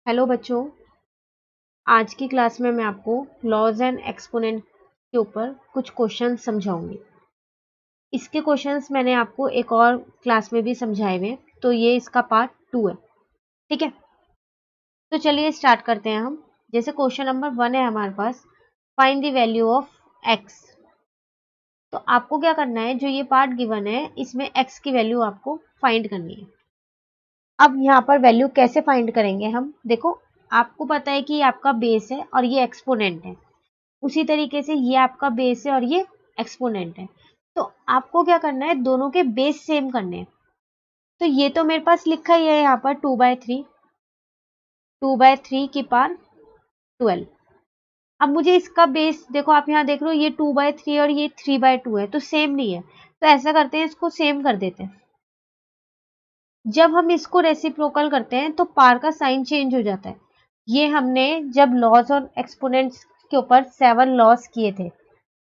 Hello बच्चों। आज की क्लास में मैं आपको लॉज एंड एक्सपोनेंट के ऊपर कुछ क्वेश्चन समझाऊंगी। इसके क्वेश्चंस मैंने आपको एक और क्लास में भी समझाए हुए, तो ये इसका पार्ट 2 है। ठीक है, तो चलिए स्टार्ट करते हैं हम। जैसे क्वेश्चन नंबर 1 है हमारे पास, find the value of X. तो आपको क्या करना है, जो ये पार्ट गिवन है इसमें एक्स की वैल्यू आपको फाइंड करनी है। अब यहाँ पर वैल्यू कैसे फाइंड करेंगे हम, देखो आपको पता है कि ये आपका बेस है और ये एक्सपोनेंट है। उसी तरीके से ये आपका बेस है और ये एक्सपोनेंट है। तो आपको क्या करना है, दोनों के बेस सेम करने हैं। तो ये तो मेरे पास लिखा ही है यहाँ पर 2/3 की पावर 12। अब मुझे इसका बेस देखो, आप यहाँ देख रहे हो ये 2/3 और ये 3/2 है, तो सेम नहीं है। तो ऐसा करते हैं, इसको सेम कर देते हैं। जब हम इसको रेसिप्रोकल करते हैं तो पावर का साइन चेंज हो जाता है। ये हमने जब लॉज और एक्सपोनेंट्स के ऊपर 7 लॉज किए थे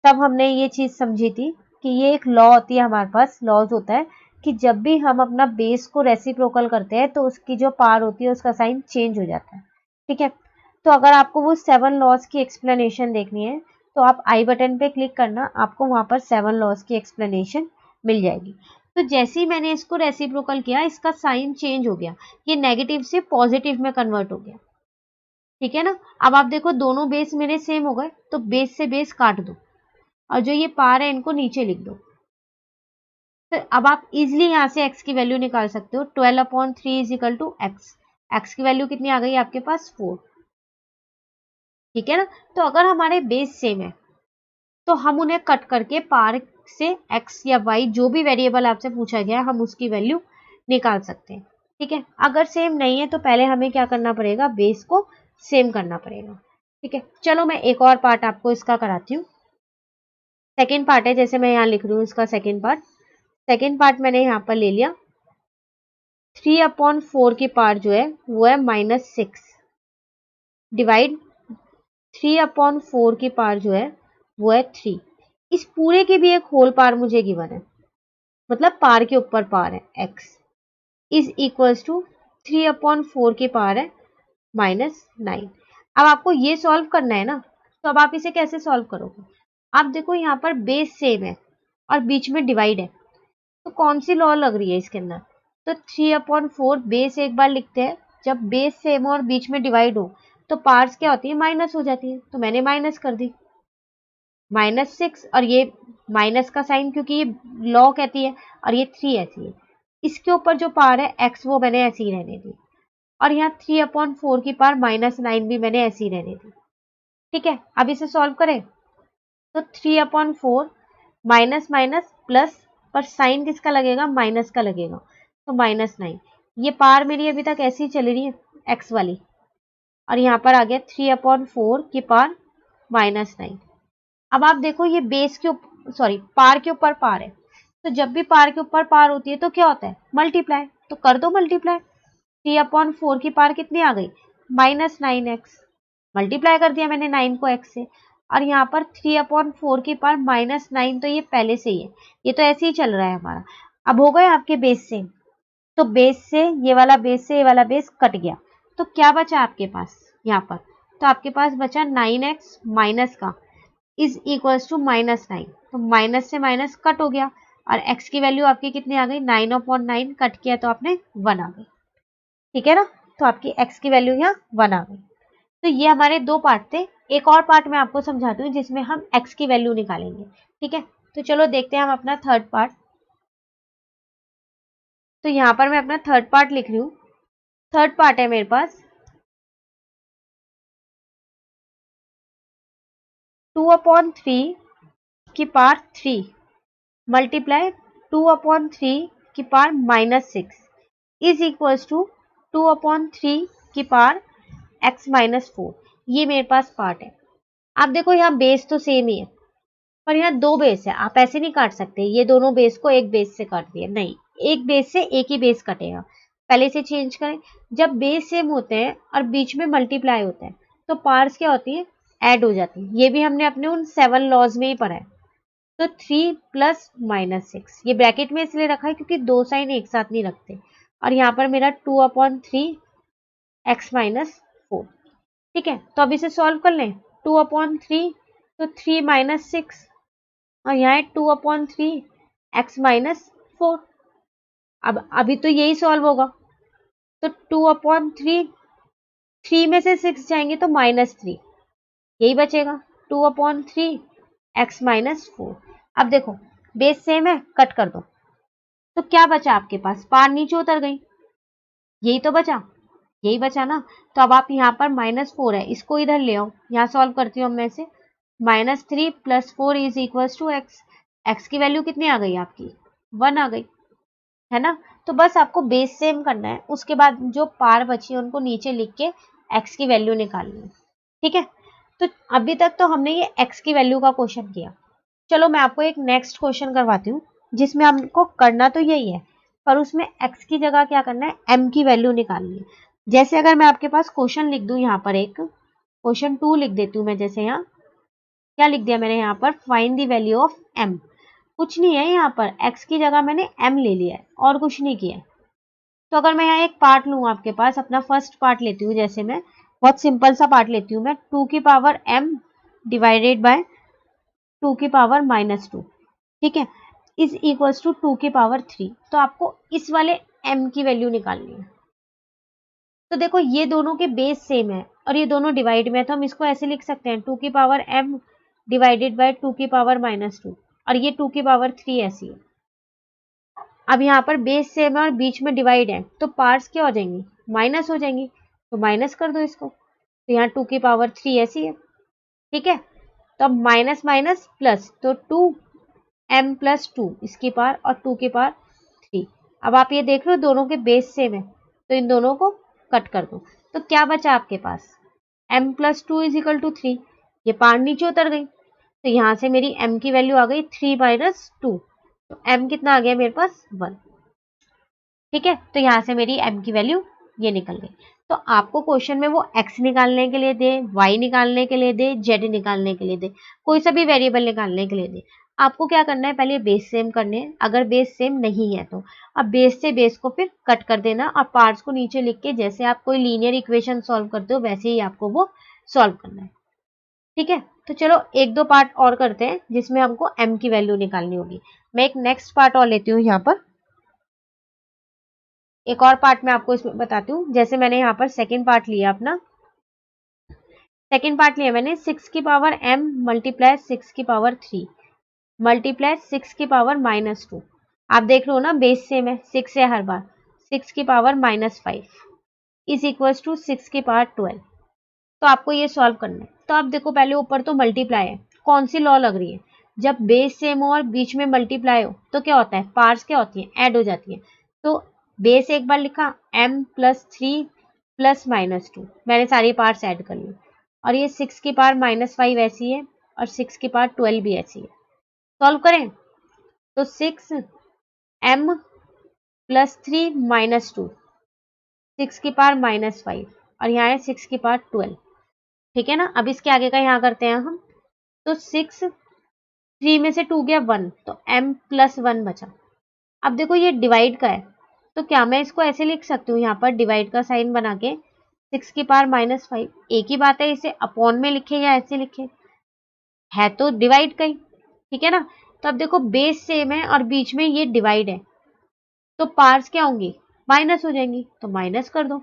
तब हमने ये चीज समझी थी कि ये एक लॉ होती है, हमारे पास लॉज होता है कि जब भी हम अपना बेस को रेसिप्रोकल करते हैं तो उसकी जो पावर होती है उसका साइन चेंज हो जाता है। ठीक है, तो अगर आपको वो 7 लॉज की एक्सप्लेनेशन देखनी है तो आप आई बटन पे क्लिक करना, आपको वहां पर 7 लॉज की एक्सप्लेनेशन मिल जाएगी। तो जैसे ही मैंने इसको रेसिप्रोकल किया, इसका साइन चेंज हो गया, ये नेगेटिव से पॉजिटिव में कन्वर्ट हो गया। ठीक है ना। अब आप देखो दोनों बेस मेरे सेम हो गए, तो बेस से बेस काट दो और जो ये पार है इनको नीचे लिख दो। तो अब आप इजिली यहाँ से x की वैल्यू निकाल सकते हो। 12/3 is equal to x. X की वैल्यू कितनी आ गई आपके पास, 4। ठीक है ना। तो अगर हमारे बेस सेम है तो हम उन्हें कट करके पार से x या y जो भी वेरिएबल आपसे पूछा गया हम उसकी वैल्यू निकाल सकते हैं। ठीक है, अगर सेम नहीं है तो पहले हमें क्या करना पड़ेगा, बेस को सेम करना पड़ेगा। ठीक है, चलो मैं एक और पार्ट आपको इसका कराती हूँ। सेकेंड पार्ट है, जैसे मैं यहाँ लिख रही हूँ इसका सेकेंड पार्ट। सेकेंड पार्ट मैंने यहाँ पर ले लिया। 3/4 की पावर जो है वो है -6 डिवाइड 3/4 की पावर जो है वो है 3। इस पूरे की भी एक होल पावर मुझे गिवन है, मतलब पावर के ऊपर पावर है x इज इक्वल्स टू 3/4 की पावर है -9। अब आपको ये सॉल्व करना है ना, तो अब आप इसे कैसे सॉल्व करोगे। आप देखो यहाँ पर बेस सेम है और बीच में डिवाइड है, तो कौन सी लॉ लग रही है इसके अंदर। तो 3/4 बेस एक बार लिखते हैं, जब बेस सेम हो और बीच में डिवाइड हो तो पार्ट्स क्या होती है, माइनस हो जाती है। तो मैंने माइनस कर दी, -6 और ये माइनस का साइन क्योंकि ये लॉ कहती है और ये 3 ऐसी है। इसके ऊपर जो पावर है x वो मैंने ऐसी ही रहने दी, और यहाँ 3/4 की पावर -9 भी मैंने ऐसी ही रहने दी। ठीक है, अब इसे सॉल्व करें तो 3/4 माइनस माइनस प्लस, पर साइन किसका लगेगा, माइनस का लगेगा, तो -9। ये पावर मेरी अभी तक ऐसी चल रही है एक्स वाली, और यहाँ पर आ गया 3/4 की पावर -9। अब आप देखो ये बेस के ऊपर पावर के ऊपर पावर है, तो जब भी पावर के ऊपर पावर होती है तो क्या होता है, मल्टीप्लाई। तो कर दो मल्टीप्लाई। 3/4 की पावर कितनी आ गई, -9x। मल्टीप्लाई कर दिया मैंने 9 को x से, और यहाँ पर 3/4 की पावर -9, तो ये पहले से ही है, ये तो ऐसे ही चल रहा है हमारा। अब हो गए आपके बेस से, तो बेस से ये वाला बेस से ये वाला बेस कट गया, तो क्या बचा आपके पास यहाँ पर, तो आपके पास बचा 9x माइनस का इज इक्वल्स टू -9। तो माइनस से माइनस कट हो गया और x की वैल्यू आपकी कितनी आ गई, 9/9 कट किया तो आपने 1 आ गई। ठीक है ना, तो आपकी x की वैल्यू यहाँ 1 आ गई। तो ये हमारे दो पार्ट थे। एक और पार्ट मैं आपको समझाती हूँ जिसमें हम x की वैल्यू निकालेंगे। ठीक है, तो चलो देखते हैं हम अपना थर्ड पार्ट। तो यहाँ पर मैं अपना थर्ड पार्ट लिख रही हूँ। थर्ड पार्ट है मेरे पास 2/3 की पावर 3 मल्टीप्लाई 2/3 की पावर -6 इज इक्वल्स टू 2/3 की पावर x-4। ये मेरे पास पार्ट है। आप देखो यहाँ बेस तो सेम ही है, पर यहाँ दो बेस है, आप ऐसे नहीं काट सकते ये दोनों बेस को एक बेस से काट दिया, नहीं, एक बेस से एक ही बेस कटेगा। पहले से चेंज करें, जब बेस सेम होते हैं और बीच में मल्टीप्लाई होते हैं तो पार्ट्स क्या होती है, ऐड हो जाती है। ये भी हमने अपने उन 7 लॉज में ही पढ़ा है। तो 3 प्लस -6, ये ब्रैकेट में इसलिए रखा है क्योंकि दो साइन एक साथ नहीं रखते। और यहाँ पर मेरा 2/3 x 4। ठीक है, तो अब इसे सॉल्व कर लें। 2/3 तो 3 माइनस 6 और यहाँ है 2/3 x माइनस 4। अब अभी तो यही सॉल्व होगा, तो 2/3 3 में से 6 जाएंगे तो -3, यही बचेगा 2/3 x माइनस 4। अब देखो बेस सेम है, कट कर दो, तो क्या बचा आपके पास, पार नीचे उतर गई, यही तो बचा, यही बचा ना। तो अब आप यहाँ पर -4 है, इसको इधर ले आओ, यहाँ सॉल्व करती हूँ मैं से। -3 + 4 is equal to x। x की वैल्यू कितनी आ गई आपकी, 1 आ गई, है ना। तो बस आपको बेस सेम करना है, उसके बाद जो पार बची है उनको नीचे लिख के x की वैल्यू निकालनी है। ठीक है, तो अभी तक तो हमने ये x की वैल्यू का क्वेश्चन किया। चलो मैं आपको एक नेक्स्ट क्वेश्चन करवाती हूँ, जिसमें हमको करना तो यही है, पर उसमें x की जगह क्या करना है, m की वैल्यू निकालनी है। जैसे अगर मैं आपके पास क्वेश्चन लिख दूं, यहाँ पर एक क्वेश्चन 2 लिख देती हूँ मैं। जैसे यहाँ क्या लिख दिया मैंने, यहाँ पर find the value of m। कुछ नहीं है, यहाँ पर x की जगह मैंने m ले लिया है और कुछ नहीं किया है। तो अगर मैं यहाँ एक पार्ट लूँ आपके पास, अपना फर्स्ट पार्ट लेती हूँ, जैसे मैं बहुत सिंपल सा पार्ट लेती हूँ मैं, 2 की पावर m डिवाइडेड बाय 2 की पावर -2, ठीक है, इज इक्वल्स टू 2 की पावर 3। तो आपको इस वाले m की वैल्यू निकालनी है। तो देखो ये दोनों के बेस सेम है और ये दोनों डिवाइड में है, तो हम इसको ऐसे लिख सकते हैं 2 की पावर m डिवाइडेड बाय 2 की पावर -2, और ये 2 की पावर 3 ऐसी है। अब यहाँ पर बेस सेम है और बीच में डिवाइड है, तो पार्ट्स क्या हो जाएंगी, माइनस हो जाएंगी, तो माइनस कर दो इसको। तो यहाँ 2 की पावर 3 ऐसी है। ठीक है, तो अब माइनस माइनस प्लस, तो 2m + 2 इसकी पावर और 2 की पावर 3। अब आप ये देख लो दोनों के बेस सेम है, तो इन दोनों को कट कर दो। तो क्या बचा आपके पास, m + 2 = 3। ये पार नीचे उतर गई, तो यहाँ से मेरी m की वैल्यू आ गई 3 - 2, तो m कितना आ गया मेरे पास, 1। ठीक है, तो यहाँ से मेरी m की वैल्यू ये निकल गई। तो आपको क्वेश्चन में वो x निकालने के लिए दे, y निकालने के लिए दे, z निकालने के लिए दे, कोई सा भी वेरिएबल निकालने के लिए दे, आपको क्या करना है, पहले बेस सेम करने हैं। अगर बेस सेम नहीं है तो अब बेस से बेस को फिर कट कर देना और पार्ट्स को नीचे लिख के, जैसे आप कोई लीनियर इक्वेशन सॉल्व करते हो वैसे ही आपको वो सॉल्व करना है। ठीक है, तो चलो एक दो पार्ट और करते हैं जिसमें हमको m की वैल्यू निकालनी होगी। मैं एक नेक्स्ट पार्ट और लेती हूँ, यहाँ पर एक और पार्ट मैं आपको इसमें बताती हूँ। जैसे मैंने यहाँ पर सेकंड पार्ट लिया, अपना सेकंड पार्ट लिया मैंने 6 की पावर m मल्टीप्लाई 6 की पावर 3 मल्टीप्लाई 6 की पावर -2। आप देख लो ना बेस सेम है, 6 है हर बार, 6 की पावर -5 इज इक्वल्स टू 6 की पावर 12। तो आपको ये सॉल्व करना है। तो आप देखो पहले ऊपर तो मल्टीप्लाई है, कौन सी लॉ लग रही है, जब बेस सेम हो और बीच में मल्टीप्लाई हो तो क्या होता है, पार्ट्स क्या होती हैं, ऐड हो जाती है। तो बेस एक बार लिखा m + 3 + -2, मैंने सारी पार्ट्स ऐड कर ली, और ये 6 की पावर -5 ऐसी है और 6 की पावर 12 भी ऐसी है। सॉल्व करें तो 6m + 3 - 2, 6 की पावर -5 और यहाँ है 6 की पावर 12। ठीक है ना, अब इसके आगे का यहाँ करते हैं हम। तो 6, 3 में से 2 गया 1, तो m + 1 बचा। अब देखो ये डिवाइड का है, तो क्या मैं इसको ऐसे लिख सकती हूँ, यहाँ पर डिवाइड का साइन बना के 6 की पावर -5, एक ही बात है, इसे अपॉन में लिखे या ऐसे लिखे, है तो डिवाइड का ही। ठीक है ना, तो अब देखो बेस सेम है और बीच में ये डिवाइड है, तो पार्ट्स क्या होंगी, माइनस हो जाएंगी, तो माइनस कर दो।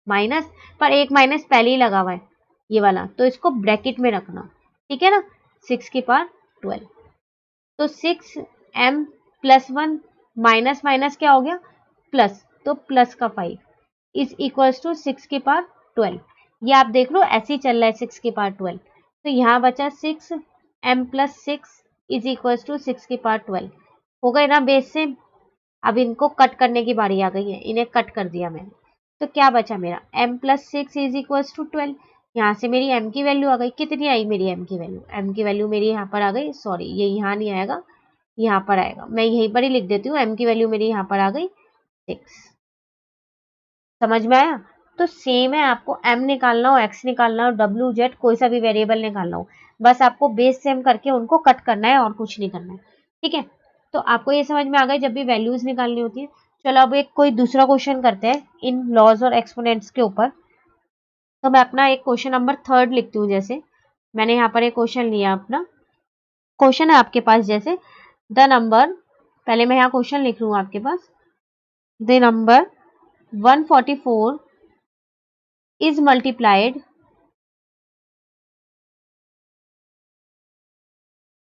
माइनस, पर एक माइनस पहले ही लगा हुआ है ये वाला, तो इसको ब्रैकेट में रखना। ठीक है ना, 6 की पावर 12, तो 6m + 1 माइनस माइनस क्या हो गया, प्लस, तो प्लस का 5 इज इक्वल्स टू 6 की पावर 12। ये आप देख लो ऐसे ही चल रहा है 6 की पावर 12, तो यहाँ बचा 6m + 6 इज इक्वल्स टू 6 की पावर 12। हो गए ना बेस सेम। अब इनको कट करने की बारी आ गई है, इन्हें कट कर दिया मैंने, तो क्या बचा मेरा m + 6 इज इक्वल्स टू 12। यहाँ से मेरी m की वैल्यू आ गई, कितनी आई मेरी m की वैल्यू, m की वैल्यू मेरी यहाँ पर आ गई, सॉरी ये यहाँ नहीं आएगा, यहाँ पर आएगा, मैं यहीं पर ही लिख देती हूँ, m की वैल्यू मेरी यहाँ पर आ गई 6। समझ में आया। तो सेम है, आपको m निकालना हो, x निकालना हो, w z कोई सा भी वेरिएबल निकालना हो, बस आपको बेस सेम करके उनको कट करना है और कुछ नहीं करना है। ठीक है, तो आपको ये समझ में आ गया जब भी वैल्यूज निकालनी होती है। चलो अब एक कोई दूसरा क्वेश्चन करते हैं इन लॉज और एक्सपोनेंट्स के ऊपर। तो मैं अपना एक क्वेश्चन नंबर 3 लिखती हूँ। जैसे मैंने यहाँ पर एक क्वेश्चन लिया, अपना क्वेश्चन है आपके पास जैसे द नंबर, पहले मैं यहाँ क्वेश्चन लिख लूँ आपके पास, the number 144 is multiplied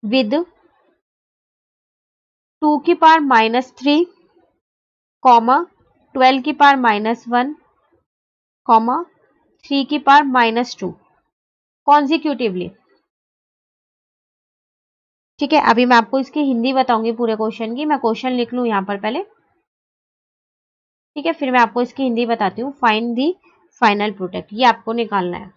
with 2 की पावर -3, कॉमा 12 की पावर -1, कॉमा 3 की पावर -2 कॉन्जिक्यूटिवली। ठीक है, अभी मैं आपको इसकी हिंदी बताऊंगी पूरे क्वेश्चन की। मैं क्वेश्चन लिख लूं यहाँ पर पहले, ठीक है, फिर मैं आपको इसकी हिंदी बताती हूँ। फाइंड दी फाइनल प्रोडक्ट, ये आपको निकालना है।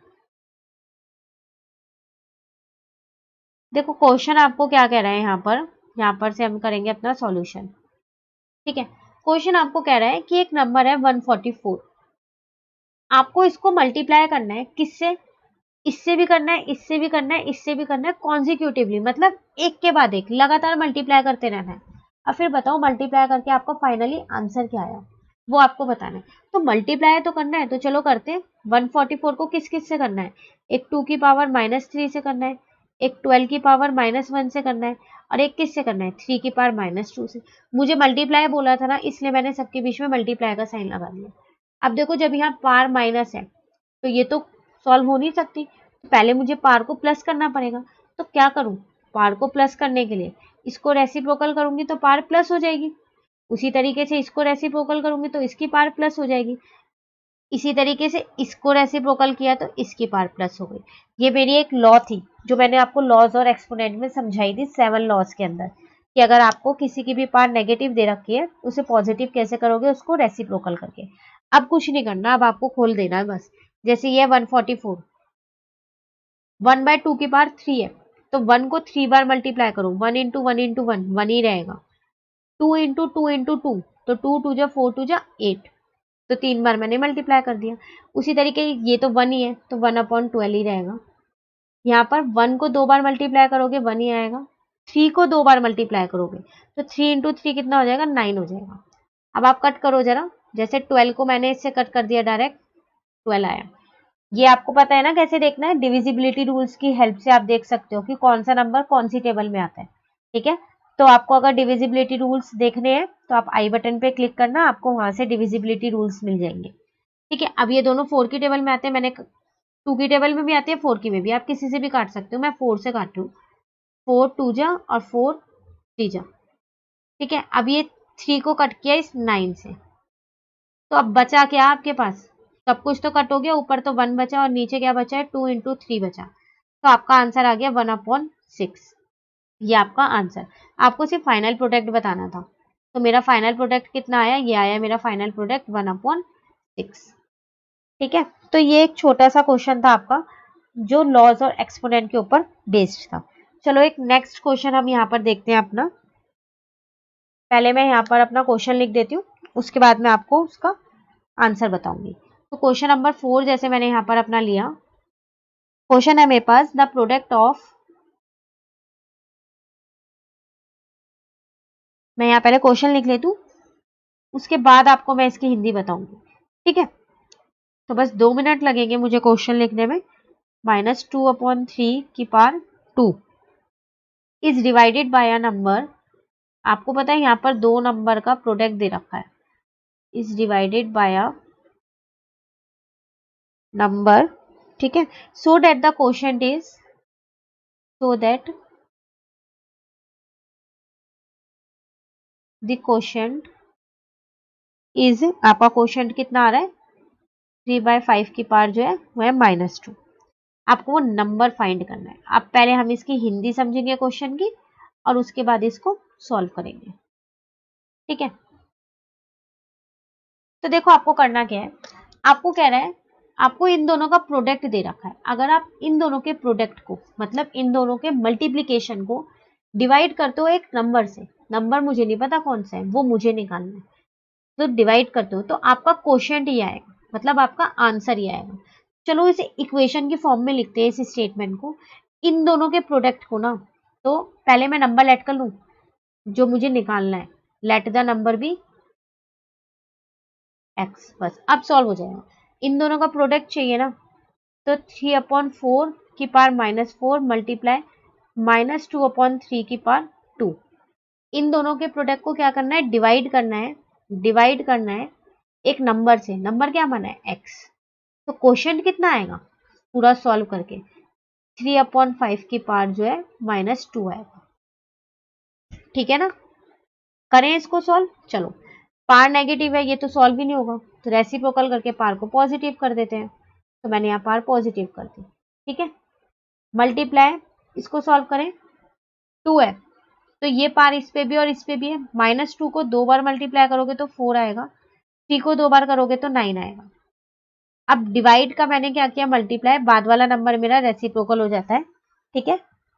देखो क्वेश्चन आपको क्या कह रहा है यहाँ पर से हम करेंगे अपना सॉल्यूशन। ठीक है, क्वेश्चन आपको कह रहा है कि एक नंबर है 144, आपको इसको मल्टीप्लाई करना है, किससे? इससे भी करना है, इससे भी करना है, इससे भी करना है, कॉन्जिक्यूटिवली, मतलब एक के बाद एक लगातार मल्टीप्लाई करते रहना है। अब फिर बताओ मल्टीप्लाई करके आपको फाइनली आंसर क्या आया, वो आपको बताना है। तो मल्टीप्लाई तो करना है, तो चलो करते हैं। 144 को किस किस से करना है? एक 2 की पावर -3 से करना है, एक 12 की पावर -1 से करना है, और एक किस से करना है? 3 की पावर -2 से। मुझे मल्टीप्लाई बोला था ना, इसलिए मैंने सबके बीच में मल्टीप्लाई का साइन लगा दिया। अब देखो जब यहाँ पावर माइनस है तो ये तो सॉल्व हो नहीं सकती, तो पहले मुझे पावर को प्लस करना पड़ेगा। तो क्या करूं? पावर को प्लस करने के लिए इसको रेसिप्रोकल करूंगी तो पावर प्लस हो जाएगी, उसी तरीके से इसको रेसिप्रोकल करूंगी तो इसकी पावर प्लस हो जाएगी, इसी तरीके से इसको रेसिप्रोकल किया तो इसकी पावर प्लस हो गई। ये मेरी एक लॉ थी जो मैंने आपको लॉज और एक्सपोनेंट में समझाई थी 7 लॉज के अंदर, कि अगर आपको किसी की भी पावर नेगेटिव दे रखी है उसे पॉजिटिव कैसे करोगे? उसको रेसिप्रोकल करके। अब कुछ नहीं करना, अब आपको खोल देना है बस। जैसे ये 144 1/2 की पावर 3 है, तो 1 को 3 बार मल्टीप्लाई करो, 1 इंटू 1 इंटू 1 1 ही रहेगा। 2 इंटू 2 इंटू 2, तो 2 2 जा 4 2 जा 8, तो 3 बार मैंने मल्टीप्लाई कर दिया। उसी तरीके ये तो 1 ही है, तो 1/12 ही रहेगा। यहाँ पर 1 को 2 बार मल्टीप्लाई करोगे 1 ही आएगा, 3 को 2 बार मल्टीप्लाई करोगे तो 3 इंटू 3 कितना हो जाएगा? 9 हो जाएगा। अब आप कट करो जरा, जैसे 12 को मैंने इससे कट कर दिया, डायरेक्ट 12 आया। ये आपको पता है ना कैसे देखना है? डिविजिबिलिटी रूल्स की हेल्प से आप देख सकते हो कि कौन सा नंबर कौन सी टेबल में आता है। ठीक है, तो आपको अगर डिविजिबिलिटी रूल्स देखने हैं तो आप आई बटन पे क्लिक करना, आपको वहां से डिविजिबिलिटी रूल्स मिल जाएंगे। ठीक है, अब ये दोनों 4 की टेबल में आते हैं, मैंने 2 की टेबल में भी आती है, 4 की में भी, आप किसी से भी काट सकते हो। मैं 4 से काट रही हूँ, 4 2 जा और 4 3 जा। ठीक है, अब ये 3 को कट किया इस 9 से, तो अब बचा क्या आपके पास? सब कुछ तो कट हो गया, ऊपर तो 1 बचा और नीचे क्या बचा है? 2 इंटू 3 बचा। तो आपका आंसर आ गया 1/6। ये आपका आंसर। आपको सिर्फ फाइनल प्रोडक्ट बताना था, तो मेरा फाइनल प्रोडक्ट कितना आया? ये आया मेरा फाइनल प्रोडक्ट 1/6। ठीक है, तो ये एक छोटा सा क्वेश्चन था आपका जो लॉज और एक्सपोनेंट के ऊपर बेस्ड था। चलो एक नेक्स्ट क्वेश्चन हम यहाँ पर देखते हैं अपना। पहले मैं यहाँ पर अपना क्वेश्चन लिख देती हूँ, उसके बाद मैं आपको उसका आंसर बताऊंगी। तो क्वेश्चन नंबर 4 जैसे मैंने यहाँ पर अपना लिया, क्वेश्चन है मेरे पास द प्रोडक्ट ऑफ, मैं यहाँ पहले क्वेश्चन लिख लेती हूँ, उसके बाद आपको मैं इसकी हिंदी बताऊंगी। ठीक है, तो बस 2 मिनट लगेंगे मुझे क्वेश्चन लिखने में। -2/3 की power 2 is divided by a number, आपको पता है यहाँ पर 2 नंबर का प्रोडक्ट दे रखा है, is divided by a number. ठीक है, so that the quotient is, so that the quotient is, आपका क्वोशंट कितना आ रहा है? 3/5 की पावर जो है वो है -2। आपको वो नंबर फाइंड करना है। अब पहले हम इसकी हिंदी समझेंगे क्वेश्चन की और उसके बाद इसको सॉल्व करेंगे। ठीक है, तो देखो आपको करना क्या है, आपको कह रहा है आपको इन दोनों का प्रोडक्ट दे रखा है। अगर आप इन दोनों के प्रोडक्ट को, मतलब इन दोनों के मल्टीप्लीकेशन को डिवाइड करते हो एक नंबर से, नंबर मुझे नहीं पता कौन सा है, वो मुझे निकालना है, तो डिवाइड करते हो तो आपका क्वोशिएंट ही आएगा, मतलब आपका आंसर ही आएगा। चलो इसे इक्वेशन की फॉर्म में लिखते हैं, इस स्टेटमेंट को, इन दोनों के प्रोडक्ट को ना। तो पहले मैं नंबर लेट कर लूं जो मुझे निकालना है, let the number be x, बस अब सॉल्व हो जाएगा। इन दोनों का प्रोडक्ट चाहिए ना, तो 3/4 की पावर -4 मल्टीप्लाई -2/3 की पावर 2। इन दोनों के प्रोडक्ट को क्या करना है, डिवाइड करना है एक नंबर से। नंबर क्या माना है, x। तो क्वोशंट कितना आएगा पूरा सॉल्व करके, 3/5 की पावर जो है -2 आएगा। ठीक है ना, करें इसको सॉल्व। चलो, पावर नेगेटिव है, ये तो सॉल्व ही नहीं होगा, तो रेसिप्रोकल करके पावर को पॉजिटिव कर देते हैं। तो मैंने यहाँ पावर पॉजिटिव कर दी। ठीक है, मल्टीप्लाई, इसको सॉल्व करें, 2 है तो ये पावर इस पे भी और इस पे भी है। -2 को 2 बार मल्टीप्लाई करोगे तो 4 आएगा, 3 को 2 बार करोगे तो 9 आएगा। अब डिवाइड का मैंने क्या किया, मल्टीप्लाई, बाद वाला नंबर मेरा रेसिप्रोकल हो जाता है। ठीक है,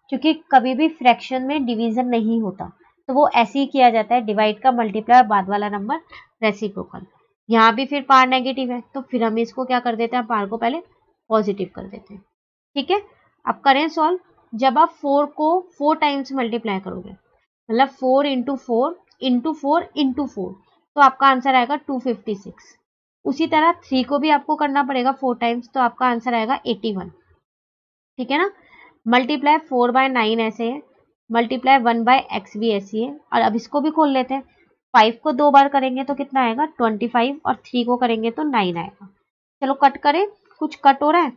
क्योंकि कभी भी फ्रैक्शन में डिवीजन नहीं होता, तो वो ऐसे ही किया जाता है, डिवाइड का मल्टीप्लाई, बाद वाला नंबर रेसिप्रोकल। यहाँ भी फिर पावर नेगेटिव है, तो फिर हम इसको क्या कर देते हैं, पावर को पहले पॉजिटिव कर देते हैं। ठीक है, अब करें सॉल्व। जब आप 4 को 4 टाइम्स मल्टीप्लाई करोगे, मतलब 4 इंटू 4 इंटू 4 इंटू 4, तो आपका आंसर आएगा 256। उसी तरह 3 को भी आपको करना पड़ेगा 4 टाइम्स, तो आपका आंसर आएगा 81। ठीक है ना, मल्टीप्लाई 4/9 ऐसे है, मल्टीप्लाई 1/x भी ऐसी है। और अब इसको भी खोल लेते हैं, 5 को 2 बार करेंगे तो कितना आएगा 25, और 3 को करेंगे तो 9 आएगा। चलो कट करें, कुछ कट हो रहा है,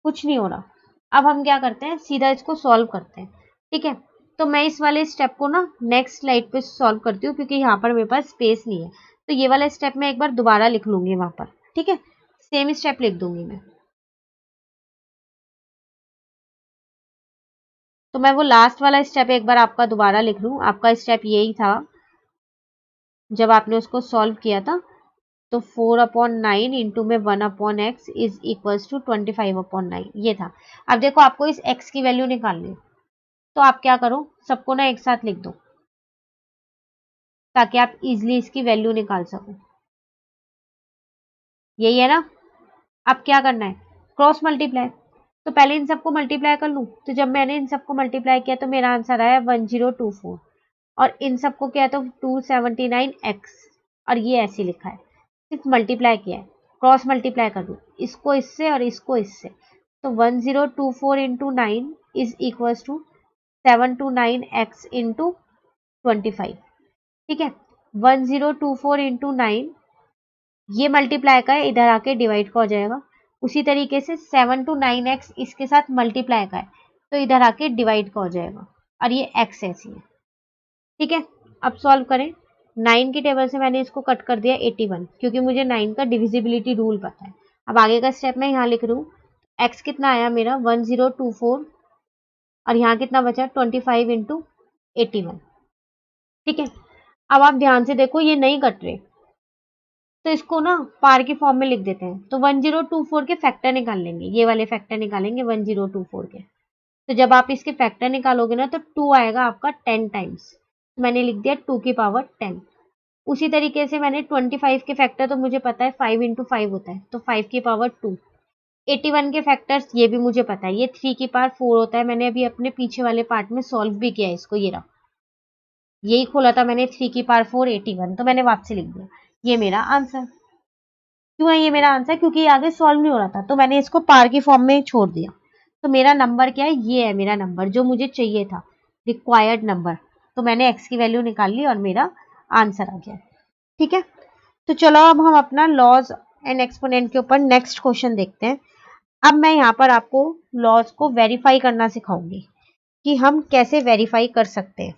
कुछ नहीं हो रहा। अब हम क्या करते हैं, सीधा इसको सॉल्व करते हैं। ठीक है, तो मैं इस वाले स्टेप को ना नेक्स्ट स्लाइड पे सॉल्व करती हूँ, क्योंकि यहाँ पर मेरे पास स्पेस नहीं है। तो ये वाला स्टेप मैं एक बार दोबारा लिख लूंगी वहां पर। ठीक है, सेम स्टेप लिख दूंगी मैं। तो मैं वो लास्ट वाला स्टेप एक बार आपका दोबारा लिख लूँ। आपका स्टेप यही था जब आपने उसको सॉल्व किया था। तो 4/9 इंटू में 1/x इज इक्वल्स टू 25/9, ये था। अब देखो, आपको इस x की वैल्यू निकालनी है, तो आप क्या करो, सबको ना एक साथ लिख दो, ताकि आप इजिली इसकी वैल्यू निकाल सको। यही है ना। अब क्या करना है, क्रॉस मल्टीप्लाई। तो पहले इन सबको मल्टीप्लाई कर लूं। तो जब मैंने इन सबको मल्टीप्लाई किया तो मेरा आंसर आया 1024, और इन सबको किया तो 279x, और ये ऐसे लिखा है, सिर्फ मल्टीप्लाई किया है। क्रॉस मल्टीप्लाई कर दूं, इसको इससे और इसको इससे, तो 1024 into 9 is equal to 729x into 25। ठीक है, 1024 इंटू 9, ये मल्टीप्लाई का है, इधर आके डिवाइड का हो जाएगा। उसी तरीके से 7 to 9x इसके साथ मल्टीप्लाई का है, तो इधर आके डिवाइड का हो जाएगा, और ये x ऐसी है। ठीक है, अब सॉल्व करें। 9 की टेबल से मैंने इसको कट कर दिया 81, क्योंकि मुझे 9 का डिविजिबिलिटी रूल पता है। अब आगे का स्टेप मैं यहाँ लिख रही हूँ। x कितना आया मेरा 1024, और यहाँ कितना बचा 25 इंटू 81। ठीक है, अब आप ध्यान से देखो, ये नहीं कट रहे, तो इसको ना पार के फॉर्म में लिख देते हैं। तो 1024 के फैक्टर निकाल लेंगे, ये वाले फैक्टर निकालेंगे 1024 के। तो जब आप इसके फैक्टर निकालोगे ना, तो 2 आएगा आपका 10 टाइम्स। मैंने लिख दिया 2 की पावर 10। उसी तरीके से मैंने 25 के फैक्टर तो मुझे पता है 5 इंटू 5 होता है, तो 5 की पावर 2। 81 के फैक्टर्स ये भी मुझे पता है, ये 3 की पावर 4 होता है। मैंने अभी अपने पीछे वाले पार्ट में सॉल्व भी किया है इसको, ये रहा, यही खोला था मैंने, 3 की पावर 4 81, तो मैंने वापसी लिख दिया, ये मेरा आंसर। क्यों है ये मेरा आंसर, क्योंकि आगे सॉल्व नहीं हो रहा था, तो मैंने इसको पार की फॉर्म में छोड़ दिया। तो मेरा नंबर क्या है, ये है मेरा नंबर जो मुझे चाहिए था, रिक्वायर्ड नंबर। तो मैंने एक्स की वैल्यू निकाल ली और मेरा आंसर आ गया। ठीक है, तो चलो अब हम अपना लॉज एंड एक्सपोनेंट के ऊपर नेक्स्ट क्वेश्चन देखते हैं। अब मैं यहाँ पर आपको लॉज को वेरीफाई करना सिखाऊंगी कि हम कैसे वेरीफाई कर सकते हैं।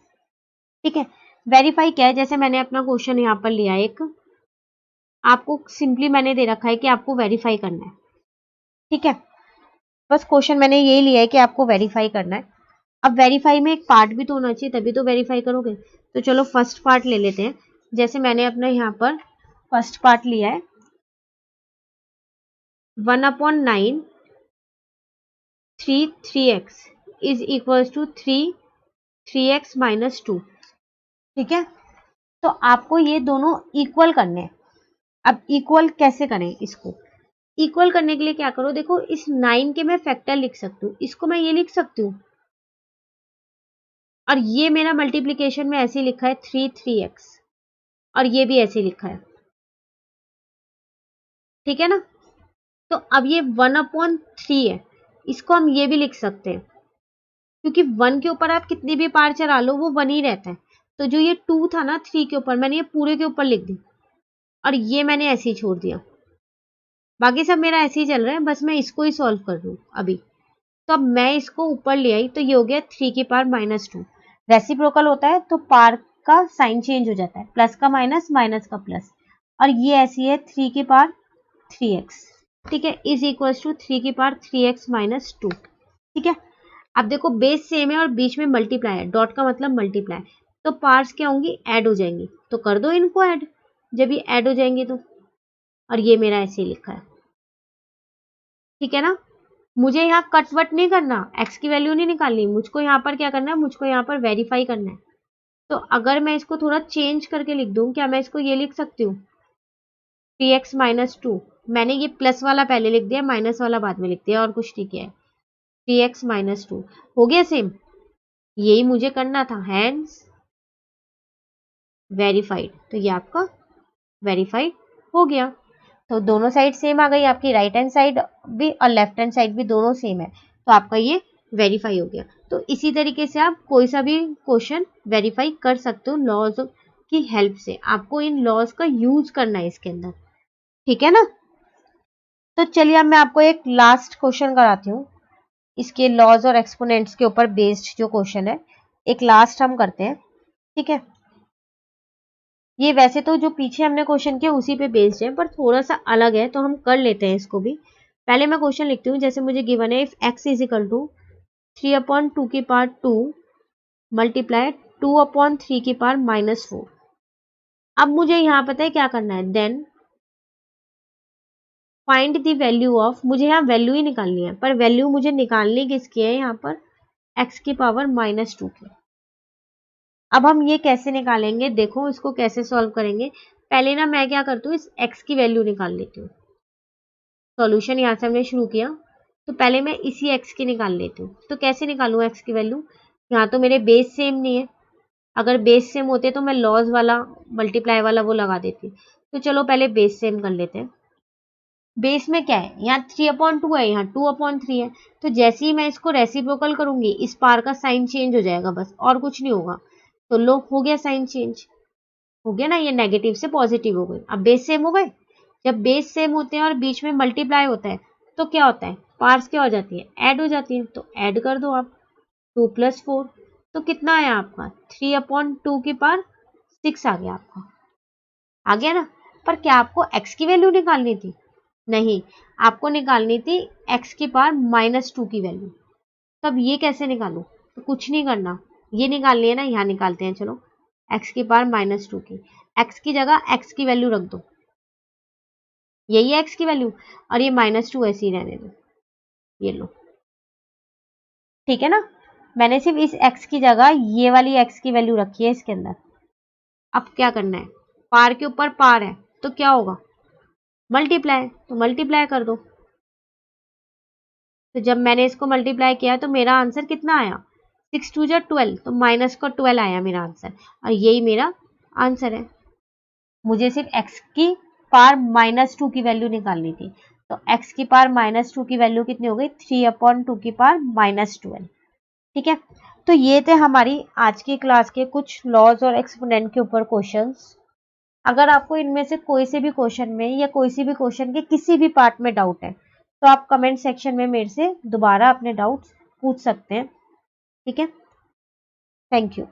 ठीक है, वेरीफाई क्या है, जैसे मैंने अपना क्वेश्चन यहाँ पर लिया एक, आपको सिंपली मैंने दे रखा है कि आपको वेरीफाई करना है। ठीक है, बस क्वेश्चन मैंने यही लिया है कि आपको वेरीफाई करना है। अब वेरीफाई में एक पार्ट भी तो होना चाहिए, तभी तो वेरीफाई करोगे। तो चलो फर्स्ट पार्ट ले लेते हैं। जैसे मैंने अपना यहाँ पर फर्स्ट पार्ट लिया है, 1/9 3x is equal to 3x minus 2। ठीक है, तो आपको ये दोनों इक्वल करने हैं। अब इक्वल कैसे करें, इसको इक्वल करने के लिए क्या करो, देखो इस 9 के मैं फैक्टर लिख सकती हूँ, इसको मैं ये लिख सकती हूँ, और ये मेरा मल्टीप्लीकेशन में ऐसे लिखा है 3x, और ये भी ऐसे लिखा है। ठीक है ना, तो अब ये 1/3 है, इसको हम ये भी लिख सकते हैं, क्योंकि 1 के ऊपर आप कितनी भी पार चला लो वो 1 ही रहता है। तो जो ये 2 था ना 3 के ऊपर, मैंने ये पूरे के ऊपर लिख दी और ये मैंने ऐसे ही छोड़ दिया। बाकी सब मेरा ऐसे ही चल रहा है, बस मैं इसको ही सॉल्व कर रही हूँ अभी। तो अब मैं इसको ऊपर ले आई तो ये हो गया 3 की पावर -2। रेसिप्रोकल होता है तो पार का साइन चेंज हो जाता है, प्लस का माइनस, माइनस का प्लस, और ये ऐसी है 3 की पावर 3x, ठीक है, इज इक्वल टू 3 की पावर 3x - 2, ठीक है। अब देखो बेस सेम है और बीच में मल्टीप्लाई है, डॉट का मतलब मल्टीप्लाई, तो पार्ट्स क्या होंगी, ऐड हो जाएंगी, तो कर दो इनको ऐड, जब ये ऐड हो जाएंगी तो, और ये मेरा ऐसे ही लिखा है, ठीक है ना। मुझे यहाँ कट वट नहीं करना, x की वैल्यू नहीं निकालनी, मुझको यहाँ पर क्या करना है, मुझको यहाँ पर वेरीफाई करना है। तो अगर मैं इसको थोड़ा चेंज करके लिख दूं, क्या मैं इसको ये लिख सकती हूँ 3x - 2, मैंने ये प्लस वाला पहले लिख दिया, माइनस वाला बाद में लिख दिया, और कुछ नहीं किया है। 3x - 2 हो गया सेम, यही मुझे करना था, हैंड्स वेरीफाइड, तो ये आपका वेरीफाइड हो गया। तो दोनों साइड सेम आ गई आपकी, राइट हैंड साइड भी और लेफ्ट हैंड साइड भी दोनों सेम है, तो आपका ये वेरीफाई हो गया। तो इसी तरीके से आप कोई सा भी क्वेश्चन वेरीफाई कर सकते हो लॉज की हेल्प से, आपको इन लॉज का यूज करना है इसके अंदर, ठीक है ना। तो चलिए अब मैं आपको एक लास्ट क्वेश्चन कराती हूँ, इसके लॉज और एक्सपोनेंट्स के ऊपर बेस्ड जो क्वेश्चन है, एक लास्ट हम करते हैं, ठीक है। ये वैसे तो जो पीछे हमने क्वेश्चन किया उसी पे बेस्ड है, पर थोड़ा सा अलग है, तो हम कर लेते हैं इसको भी। पहले मैं क्वेश्चन लिखती हूँ, जैसे मुझे गिवन है if x is equal to 3/2 की पावर 2 मल्टीप्लाई 2/3 की पावर -4। अब मुझे यहाँ पता है क्या करना है, then find the value of, मुझे यहाँ वैल्यू ही निकालनी है, पर वैल्यू मुझे निकालनी किसकी है यहाँ पर, x की पावर -2 की। अब हम ये कैसे निकालेंगे, देखो इसको कैसे सॉल्व करेंगे। पहले ना मैं क्या करती हूँ, इस x की वैल्यू निकाल लेती हूँ। सॉल्यूशन यहाँ से हमने शुरू किया, तो पहले मैं इसी x की निकाल लेती हूँ। तो कैसे निकालूँ x की वैल्यू, यहाँ तो मेरे बेस सेम नहीं है, अगर बेस सेम होते तो मैं लॉज वाला मल्टीप्लाई वाला वो लगा देती। तो चलो पहले बेस सेम कर लेते हैं। बेस में क्या है, यहाँ 3/2 है, यहाँ 2/3 है, तो जैसे ही मैं इसको रेसिप्रोकल करूंगी इस पार का साइन चेंज हो जाएगा, बस और कुछ नहीं होगा। तो लो हो गया साइन चेंज, हो गया ना, ये नेगेटिव से पॉजिटिव हो गई। अब बेस सेम हो गए, जब बेस सेम होते हैं और बीच में मल्टीप्लाई होता है तो क्या होता है, पार्ट्स क्या हो जाती है, ऐड हो जाती है, तो ऐड कर दो आप, 2 + 4, तो कितना आया आपका 3/2 की पावर 6 आ गया आपका, आ गया ना। पर क्या आपको x की वैल्यू निकालनी थी, नहीं, आपको निकालनी थी x की पावर -2 की वैल्यू। तब ये कैसे निकालूं, तो कुछ नहीं करना, ये निकालनी है ना, यहाँ निकालते हैं, चलो x की पावर -2 की, x की जगह x की वैल्यू रख दो, यही है x की वैल्यू, और ये -2 ऐसे ही रहने दो, ये लो, ठीक है ना। मैंने सिर्फ इस x की जगह ये वाली x की वैल्यू रखी है इसके अंदर। अब क्या करना है, पार के ऊपर पार है तो क्या होगा, मल्टीप्लाई, तो मल्टीप्लाई कर दो। तो जब मैंने इसको मल्टीप्लाई किया तो मेरा आंसर कितना आया, 6 2 12, तो माइनस का 12 आया मेरा आंसर, और यही मेरा आंसर है। मुझे सिर्फ x की पावर -2 की वैल्यू निकालनी थी, तो x की पावर -2 की वैल्यू कितनी हो गई, 3/2 की पावर -12, ठीक है। तो ये थे हमारी आज की क्लास के कुछ लॉज और एक्सपोनेंट के ऊपर क्वेश्चंस। अगर आपको इनमें से कोई से भी क्वेश्चन में या कोई सी भी क्वेश्चन के किसी भी पार्ट में डाउट है, तो आप कमेंट सेक्शन में मेरे से दोबारा अपने डाउट्स पूछ सकते हैं, ठीक है। Thank you.